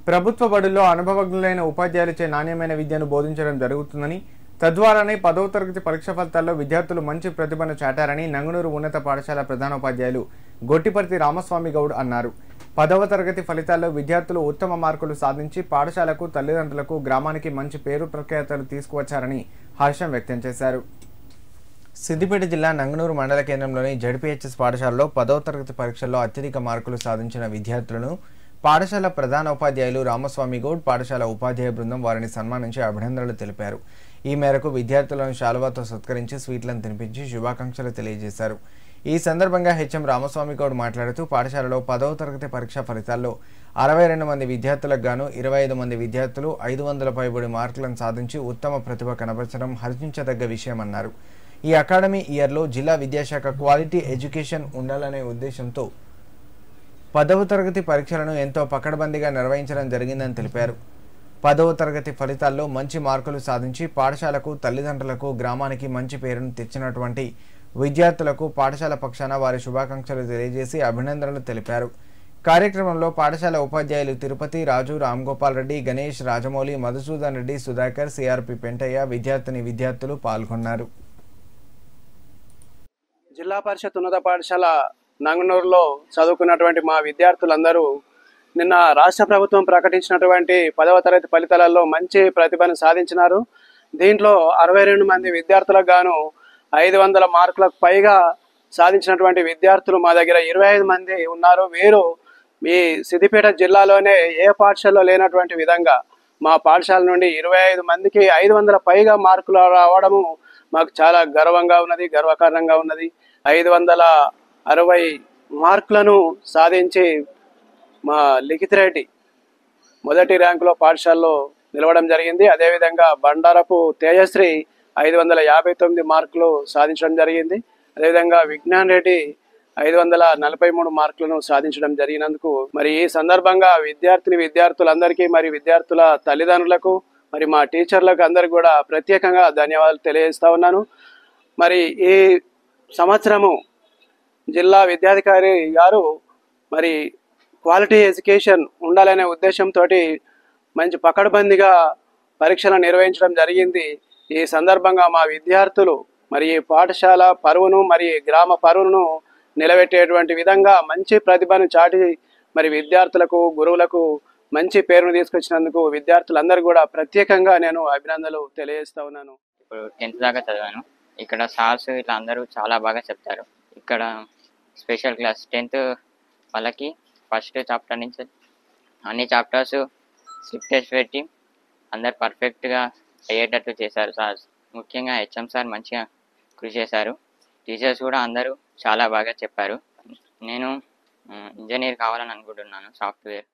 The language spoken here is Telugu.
ప్రభుత్వ బడుల్లో అనుభవజ్ఞులైన ఉపాధ్యాయులచే నాణ్యమైన విద్యను బోధించడం జరుగుతుందని, తద్వారానే 10వ తరగతి పరీక్ష ఫలితాల్లో విద్యార్థులు మంచి ప్రతిభను చాటారని నంగునూరు ఉన్నత పాఠశాల ప్రధానోపాధ్యాయులు గొట్టిపర్తి రామస్వామి గౌడ్ అన్నారు. 10వ తరగతి ఫలితాల్లో విద్యార్థులు ఉత్తమ మార్కులు సాధించి పాఠశాలకు, తల్లిదండ్రులకు, గ్రామానికి మంచి పేరు ప్రఖ్యాతలు తీసుకువచ్చారని హర్షం వ్యక్తం చేశారు. సిద్దిపేట జిల్లా నంగునూరు మండల కేంద్రంలోని జడ్పీహెచ్ఎస్ పాఠశాలలో 10వ తరగతి పరీక్షల్లో అత్యధిక మార్కులు సాధించిన విద్యార్థులను పాఠశాల ప్రధానోపాధ్యాయులు రామస్వామి గౌడ్, పాఠశాల ఉపాధ్యాయ బృందం వారిని సన్మానించి అభినందనలు తెలిపారు. ఈ మేరకు విద్యార్థులను శాలువాతో సత్కరించి స్వీట్లను తినిపించి శుభాకాంక్షలు తెలియజేశారు. ఈ సందర్భంగా హెచ్ఎం రామస్వామి గౌడ్ మాట్లాడుతూ పాఠశాలలో 10వ తరగతి పరీక్ష ఫలితాల్లో 62 మంది విద్యార్థులకు గాను 25 మంది విద్యార్థులు 500 పైబడి మార్కులను సాధించి ఉత్తమ ప్రతిభ కనబరచడం హర్షించదగ్గ విషయమన్నారు. ఈ అకాడమీ ఇయర్లో జిల్లా విద్యాశాఖ క్వాలిటీ ఎడ్యుకేషన్ ఉండాలనే ఉద్దేశంతో 10వ తరగతి పరీక్షలను ఎంతో పకడ్బందీగా నిర్వహించడం జరిగిందని తెలిపారు. 10వ తరగతి ఫలితాల్లో మంచి మార్కులు సాధించి పాఠశాలకు, తల్లిదండ్రులకు, గ్రామానికి మంచి పేరును తెచ్చినటువంటి విద్యార్థులకు పాఠశాల పక్షాన వారి శుభాకాంక్షలు తెలియజేసి అభినందనలు తెలిపారు. కార్యక్రమంలో పాఠశాల ఉపాధ్యాయులు తిరుపతి, రాజు, రామ్గోపాల్ రెడ్డి, గణేష్, రాజమౌళి, మధుసూదన్ రెడ్డి, సుధాకర్, సిఆర్పి పెంటయ్య, విద్యార్థులు పాల్గొన్నారు. జిల్లా పరిషత్ ఉన్నత పాఠశాల నంగునూరులో చదువుకున్నటువంటి మా విద్యార్థులందరూ నిన్న రాష్ట్ర ప్రభుత్వం ప్రకటించినటువంటి 10వ తరగతి ఫలితాలలో మంచి ప్రతిభను సాధించినారు. దీంట్లో 62 మంది విద్యార్థులకు గాను 500 మార్కులకు పైగా సాధించినటువంటి విద్యార్థులు మా దగ్గర 25 మంది ఉన్నారు. వీరు మీ సిద్దిపేట జిల్లాలోనే ఏ పాఠశాలలో లేనటువంటి విధంగా మా పాఠశాల నుండి 25 మందికి 500 పైగా మార్కులు రావడము మాకు చాలా గర్వంగా ఉన్నది, గర్వకారణంగా ఉన్నది. 560 మార్కులను సాధించి మా లిఖిత్ రెడ్డి మొదటి ర్యాంకులో పాఠశాలలో నిలవడం జరిగింది. అదేవిధంగా బండారపు తేజశ్రీ 559 మార్కులు సాధించడం జరిగింది. అదేవిధంగా విజ్ఞాన్ రెడ్డి 543 మార్కులను సాధించడం జరిగినందుకు మరి ఈ సందర్భంగా విద్యార్థులందరికీ, మరి విద్యార్థుల తల్లిదండ్రులకు, మరి మా టీచర్లకు అందరికీ కూడా ప్రత్యేకంగా ధన్యవాదాలు తెలియజేస్తా ఉన్నాను. మరి ఈ సంవత్సరము జిల్లా విద్యాధికారి గారు మరి క్వాలిటీ ఎడ్యుకేషన్ ఉండాలనే ఉద్దేశంతో మంచి పకడ్బందీగా పరీక్షలను నిర్వహించడం జరిగింది. ఈ సందర్భంగా మా విద్యార్థులు మరి ఈ పాఠశాల పరువును, మరి గ్రామ పరువును నిలబెట్టేటువంటి విధంగా మంచి ప్రతిభను చాటి మరి విద్యార్థులకు, గురువులకు మంచి పేరును తీసుకొచ్చినందుకు విద్యార్థులందరూ కూడా ప్రత్యేకంగా నేను అభినందనలు తెలియజేస్తా ఉన్నాను. ఇప్పుడు 10th దాకా చదివాను. ఇక్కడ సార్స్ ఇట్లా అందరూ చాలా బాగా చెప్తారు. ఇక్కడ స్పెషల్ క్లాస్ 10th వాళ్ళకి ఫస్ట్ చాప్టర్ నుంచి అన్ని చాప్టర్స్ స్లిప్ టెస్ట్ పెట్టి అందరు పర్ఫెక్ట్గా అయ్యేటట్టు చేశారు సార్స్. ముఖ్యంగా హెచ్ఎం సార్ మంచిగా కృషి చేశారు. టీచర్స్ కూడా అందరూ చాలా బాగా చెప్పారు. నేను ఇంజనీర్ కావాలని అనుకుంటున్నాను, సాఫ్ట్వేర్.